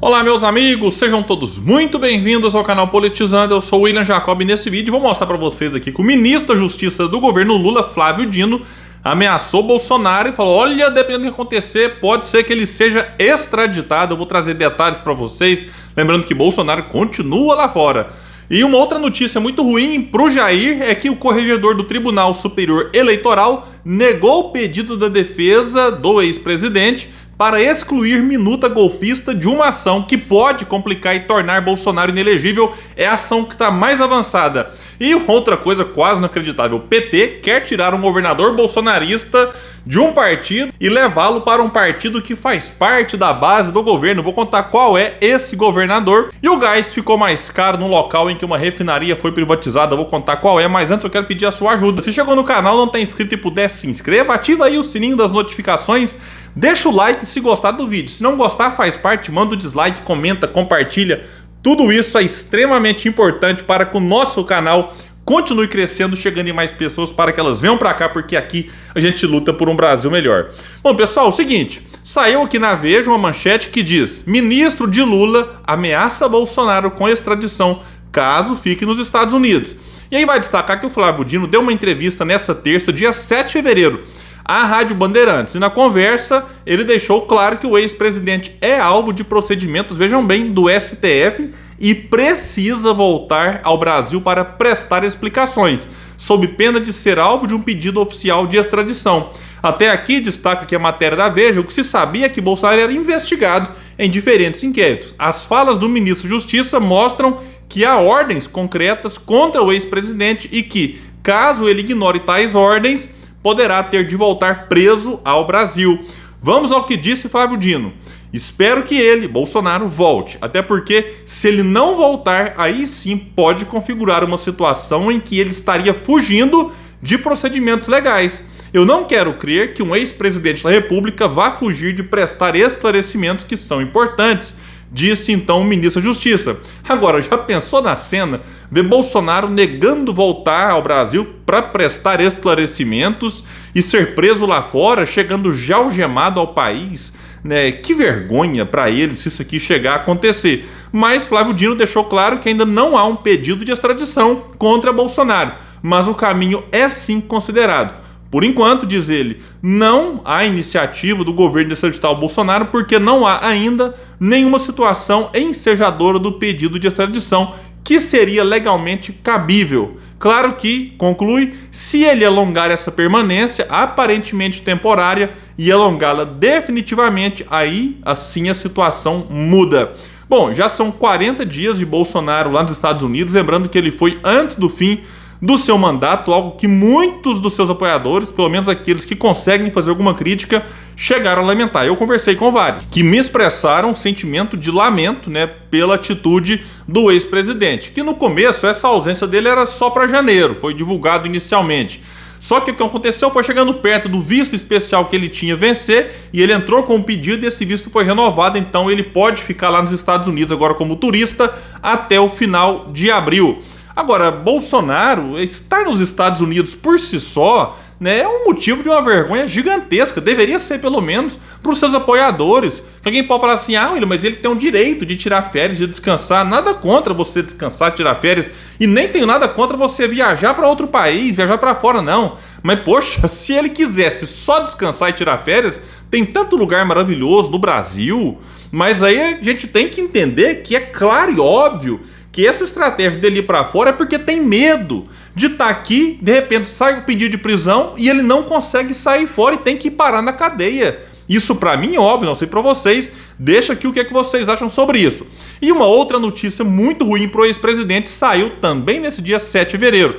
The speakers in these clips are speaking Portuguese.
Olá meus amigos, sejam todos muito bem-vindos ao canal Politizando. Eu sou o William Jacob e nesse vídeo vou mostrar para vocês aqui que o ministro da Justiça do governo Lula, Flávio Dino, ameaçou Bolsonaro e falou: olha, dependendo do que acontecer, pode ser que ele seja extraditado. Eu vou trazer detalhes para vocês, lembrando que Bolsonaro continua lá fora. E uma outra notícia muito ruim pro Jair é que o corregedor do Tribunal Superior Eleitoral negou o pedido da defesa do ex-presidente para excluir minuta golpista de uma ação que pode complicar e tornar Bolsonaro inelegível. É a ação que está mais avançada. E outra coisa quase inacreditável: o PT quer tirar um governador bolsonarista de um partido e levá-lo para um partido que faz parte da base do governo. Vou contar qual é esse governador. E o gás ficou mais caro no local em que uma refinaria foi privatizada. Vou contar qual é, mas antes eu quero pedir a sua ajuda. Se chegou no canal, não está inscrito e puder, se inscreva, ativa aí o sininho das notificações, deixa o like se gostar do vídeo. Se não gostar, faz parte, manda o dislike, comenta, compartilha. Tudo isso é extremamente importante para que o nosso canal continue crescendo, chegando em mais pessoas, para que elas venham para cá, porque aqui a gente luta por um Brasil melhor. Bom, pessoal, é o seguinte, saiu aqui na Veja uma manchete que diz: ministro de Lula ameaça Bolsonaro com extradição caso fique nos Estados Unidos. E aí vai destacar que o Flávio Dino deu uma entrevista nessa terça, dia 7 de fevereiro, à Rádio Bandeirantes, e na conversa ele deixou claro que o ex-presidente é alvo de procedimentos, vejam bem, do STF e precisa voltar ao Brasil para prestar explicações, sob pena de ser alvo de um pedido oficial de extradição. Até aqui, destaca que a matéria da Veja, o que se sabia é que Bolsonaro era investigado em diferentes inquéritos. As falas do ministro da Justiça mostram que há ordens concretas contra o ex-presidente e que, caso ele ignore tais ordens, poderá ter de voltar preso ao Brasil. Vamos ao que disse Flávio Dino. Espero que ele, Bolsonaro, volte, até porque se ele não voltar, aí sim pode configurar uma situação em que ele estaria fugindo de procedimentos legais. Eu não quero crer que um ex-presidente da República vá fugir de prestar esclarecimentos que são importantes, disse então o ministro da Justiça. Agora, já pensou na cena? Ver Bolsonaro negando voltar ao Brasil para prestar esclarecimentos e ser preso lá fora, chegando já algemado ao país, né? Que vergonha para ele se isso aqui chegar a acontecer. Mas Flávio Dino deixou claro que ainda não há um pedido de extradição contra Bolsonaro, mas o caminho é sim considerado. Por enquanto, diz ele, não há iniciativa do governo de extraditar o Bolsonaro porque não há ainda nenhuma situação ensejadora do pedido de extradição que seria legalmente cabível. Claro que, conclui, se ele alongar essa permanência, aparentemente temporária, e alongá-la definitivamente, aí assim a situação muda. Bom, já são 40 dias de Bolsonaro lá nos Estados Unidos, lembrando que ele foi antes do fim do seu mandato, algo que muitos dos seus apoiadores, pelo menos aqueles que conseguem fazer alguma crítica, chegaram a lamentar. Eu conversei com vários que me expressaram um sentimento de lamento, né, pela atitude do ex-presidente, que no começo essa ausência dele era só para janeiro, foi divulgado inicialmente. Só que o que aconteceu foi chegando perto do visto especial que ele tinha vencer e ele entrou com um pedido e esse visto foi renovado, então ele pode ficar lá nos Estados Unidos agora como turista até o final de abril. Agora, Bolsonaro estar nos Estados Unidos por si só, né, é um motivo de uma vergonha gigantesca. Deveria ser, pelo menos, para os seus apoiadores. Alguém pode falar assim: ah, William, mas ele tem o direito de tirar férias, de descansar. Nada contra você descansar, tirar férias. E nem tenho nada contra você viajar para outro país, viajar para fora, não. Mas, poxa, se ele quisesse só descansar e tirar férias, tem tanto lugar maravilhoso no Brasil. Mas aí a gente tem que entender que é claro e óbvio que essa estratégia dele ir para fora é porque tem medo de estar aqui, de repente sai o pedido de prisão e ele não consegue sair fora e tem que parar na cadeia. Isso para mim é óbvio, não sei para vocês. Deixa aqui o que é que vocês acham sobre isso. E uma outra notícia muito ruim para o ex-presidente saiu também nesse dia 7 de fevereiro.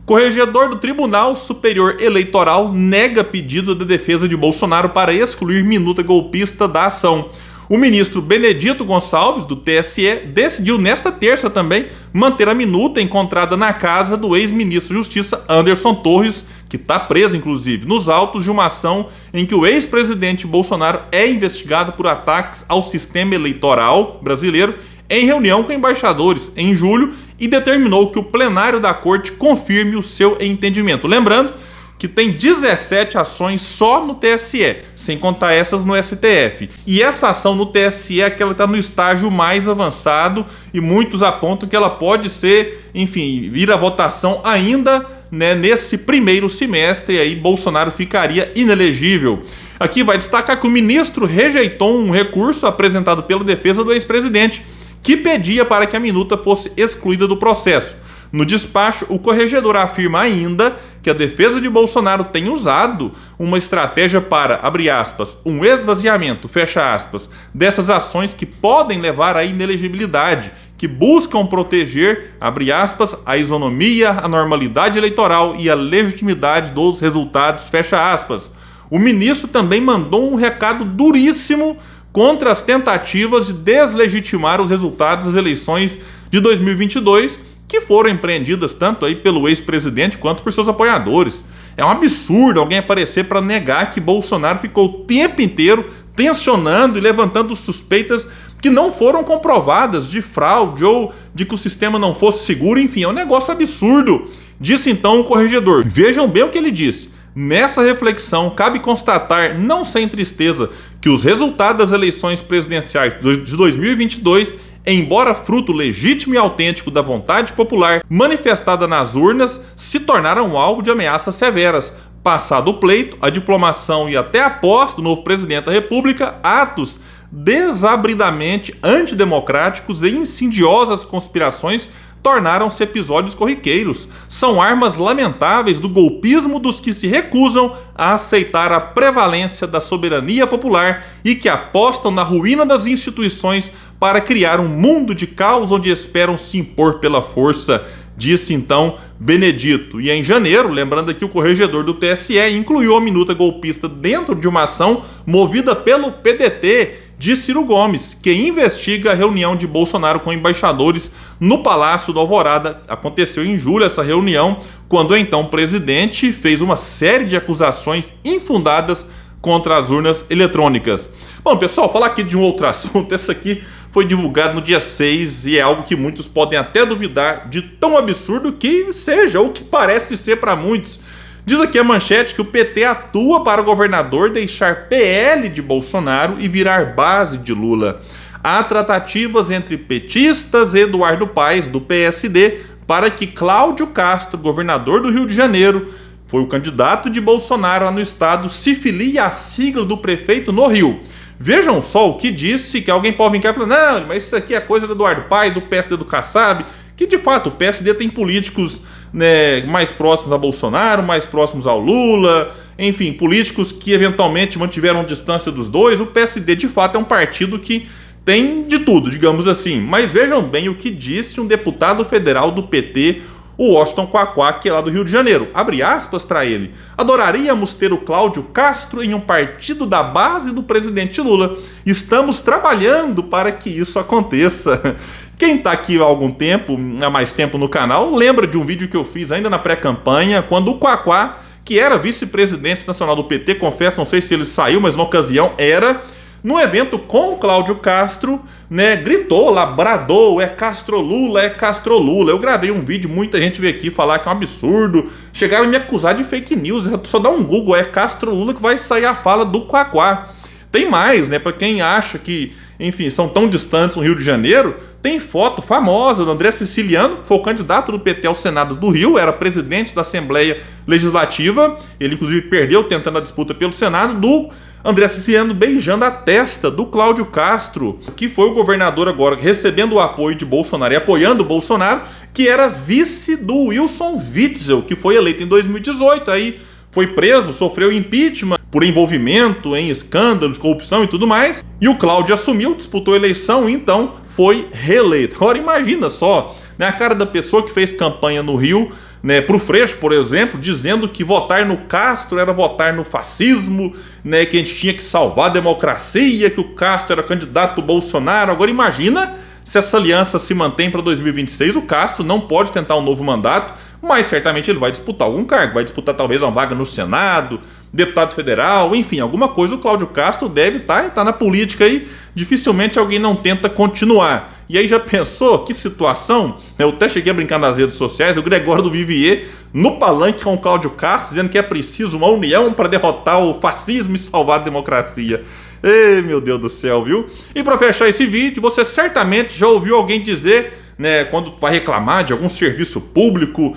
Corregedor do Tribunal Superior Eleitoral nega pedido da defesa de Bolsonaro para excluir minuta golpista da ação. O ministro Benedito Gonçalves, do TSE, decidiu nesta terça também manter a minuta encontrada na casa do ex-ministro da Justiça Anderson Torres, que está preso, inclusive, nos autos de uma ação em que o ex-presidente Bolsonaro é investigado por ataques ao sistema eleitoral brasileiro em reunião com embaixadores em julho e determinou que o plenário da corte confirme o seu entendimento. Lembrando que tem 17 ações só no TSE, sem contar essas no STF. E essa ação no TSE é que ela está no estágio mais avançado e muitos apontam que ela pode ser, enfim, ir à votação ainda, né, nesse primeiro semestre, aí Bolsonaro ficaria inelegível. Aqui vai destacar que o ministro rejeitou um recurso apresentado pela defesa do ex-presidente, que pedia para que a minuta fosse excluída do processo. No despacho, o corregedor afirma ainda que a defesa de Bolsonaro tem usado uma estratégia para, abre aspas, um esvaziamento, fecha aspas, dessas ações que podem levar à inelegibilidade, que buscam proteger, abre aspas, a isonomia, a normalidade eleitoral e a legitimidade dos resultados, fecha aspas. O ministro também mandou um recado duríssimo contra as tentativas de deslegitimar os resultados das eleições de 2022, que foram empreendidas tanto aí pelo ex-presidente quanto por seus apoiadores. É um absurdo alguém aparecer para negar que Bolsonaro ficou o tempo inteiro tensionando e levantando suspeitas que não foram comprovadas de fraude ou de que o sistema não fosse seguro. Enfim, é um negócio absurdo, disse então o corregedor. Vejam bem o que ele disse. Nessa reflexão, cabe constatar, não sem tristeza, que os resultados das eleições presidenciais de 2022, embora fruto legítimo e autêntico da vontade popular manifestada nas urnas, se tornaram alvo de ameaças severas. Passado o pleito, a diplomação e até a posse do novo presidente da República, atos desabridamente antidemocráticos e insidiosas conspirações tornaram-se episódios corriqueiros. São armas lamentáveis do golpismo dos que se recusam a aceitar a prevalência da soberania popular e que apostam na ruína das instituições para criar um mundo de caos onde esperam se impor pela força, disse então Benedito. E em janeiro, lembrando aqui, o corregedor do TSE incluiu a minuta golpista dentro de uma ação movida pelo PDT de Ciro Gomes, que investiga a reunião de Bolsonaro com embaixadores no Palácio do Alvorada. Aconteceu em julho essa reunião, quando então o presidente fez uma série de acusações infundadas contra as urnas eletrônicas. Bom, pessoal, falar aqui de um outro assunto. Esse aqui foi divulgado no dia 6 e é algo que muitos podem até duvidar de tão absurdo que seja, ou que parece ser para muitos. Diz aqui a manchete que o PT atua para o governador deixar PL de Bolsonaro e virar base de Lula. Há tratativas entre petistas e Eduardo Paes, do PSD, para que Cláudio Castro, governador do Rio de Janeiro, foi o candidato de Bolsonaro lá no estado, se filie à sigla do prefeito no Rio. Vejam só o que disse, que alguém pode vir cá e falar, não, mas isso aqui é coisa do Eduardo Paes, do PSD do Kassab, que de fato o PSD tem políticos, né, mais próximos a Bolsonaro, mais próximos ao Lula, enfim, políticos que eventualmente mantiveram distância dos dois. O PSD de fato é um partido que tem de tudo, digamos assim. Mas vejam bem o que disse um deputado federal do PT, o Washington Quaquá, que é lá do Rio de Janeiro. Abre aspas para ele. Adoraríamos ter o Cláudio Castro em um partido da base do presidente Lula. Estamos trabalhando para que isso aconteça. Quem está aqui há algum tempo, há mais tempo no canal, lembra de um vídeo que eu fiz ainda na pré-campanha, quando o Quaquá, que era vice-presidente nacional do PT, confesso, não sei se ele saiu, mas na ocasião era, no evento com o Cláudio Castro, né, gritou lá, bradou, é Castro Lula, é Castro Lula. Eu gravei um vídeo, muita gente veio aqui falar que é um absurdo, chegaram a me acusar de fake news, só dá um Google, é Castro Lula que vai sair a fala do Quaquá. Tem mais, né, para quem acha que, enfim, são tão distantes no Rio de Janeiro, tem foto famosa do André Siciliano, que foi o candidato do PT ao Senado do Rio, era presidente da Assembleia Legislativa, ele inclusive perdeu tentando a disputa pelo Senado, do André Siciliano beijando a testa do Cláudio Castro, que foi o governador agora, recebendo o apoio de Bolsonaro e apoiando o Bolsonaro, que era vice do Wilson Witzel, que foi eleito em 2018, aí foi preso, sofreu impeachment por envolvimento em escândalos, corrupção e tudo mais, e o Cláudio assumiu, disputou a eleição e então foi reeleito. Agora imagina só, né, a cara da pessoa que fez campanha no Rio, né, pro Freixo, por exemplo, dizendo que votar no Castro era votar no fascismo, né, que a gente tinha que salvar a democracia, que o Castro era candidato do Bolsonaro. Agora imagina se essa aliança se mantém para 2026, o Castro não pode tentar um novo mandato, mas certamente ele vai disputar algum cargo, vai disputar talvez uma vaga no Senado, deputado federal, enfim, alguma coisa. O Cláudio Castro deve estar na política aí, dificilmente alguém não tenta continuar. E aí já pensou que situação? Eu até cheguei a brincar nas redes sociais, o Gregório do Vivier, no palanque com o Cláudio Castro, dizendo que é preciso uma união para derrotar o fascismo e salvar a democracia. Ei, meu Deus do céu, viu? E para fechar esse vídeo, você certamente já ouviu alguém dizer, né, quando vai reclamar de algum serviço público,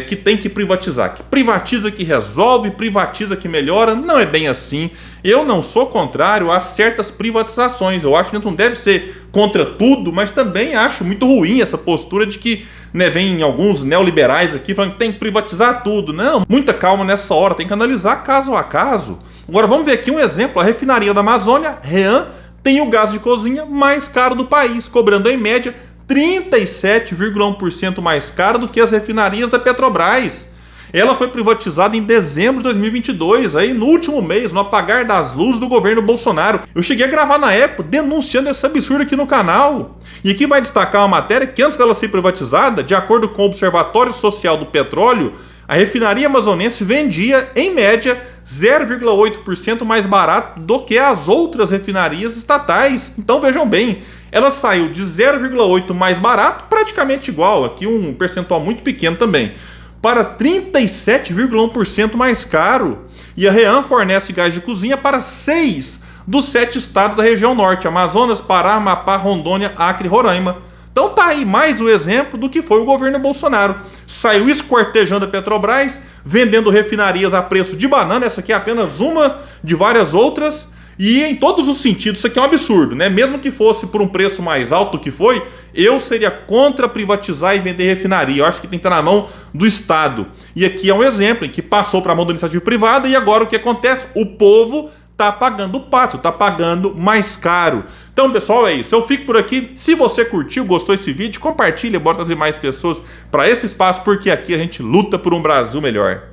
que tem que privatizar, que privatiza que resolve, privatiza que melhora. Não é bem assim. Eu não sou contrário a certas privatizações. Eu acho que a gente não deve ser contra tudo, mas também acho muito ruim essa postura de que, né, vem alguns neoliberais aqui falando que tem que privatizar tudo. Não, muita calma nessa hora, tem que analisar caso a caso. Agora vamos ver aqui um exemplo. A refinaria da Amazônia, REAM, tem o gás de cozinha mais caro do país, cobrando em média 37,1% mais caro do que as refinarias da Petrobras. Ela foi privatizada em dezembro de 2022, aí no último mês, no apagar das luzes do governo Bolsonaro. Eu cheguei a gravar na época denunciando esse absurdo aqui no canal. E aqui vai destacar uma matéria que antes dela ser privatizada, de acordo com o Observatório Social do Petróleo, a refinaria amazonense vendia, em média, 0,8% mais barato do que as outras refinarias estatais. Então vejam bem, ela saiu de 0,8% mais barato, praticamente igual, aqui um percentual muito pequeno também, para 37,1% mais caro. E a REAM fornece gás de cozinha para 6 dos 7 estados da região norte: Amazonas, Pará, Amapá, Rondônia, Acre e Roraima. Então tá aí mais um exemplo do que foi o governo Bolsonaro. Saiu esquartejando a Petrobras, vendendo refinarias a preço de banana. Essa aqui é apenas uma de várias outras. E em todos os sentidos, isso aqui é um absurdo, né? Mesmo que fosse por um preço mais alto do que foi, eu seria contra privatizar e vender refinaria. Eu acho que tem que estar na mão do Estado. E aqui é um exemplo em que passou para a mão da iniciativa privada e agora o que acontece? O povo está pagando o pato, está pagando mais caro. Então, pessoal, é isso. Eu fico por aqui. Se você curtiu, gostou desse vídeo, compartilha, bora trazer mais pessoas para esse espaço, porque aqui a gente luta por um Brasil melhor.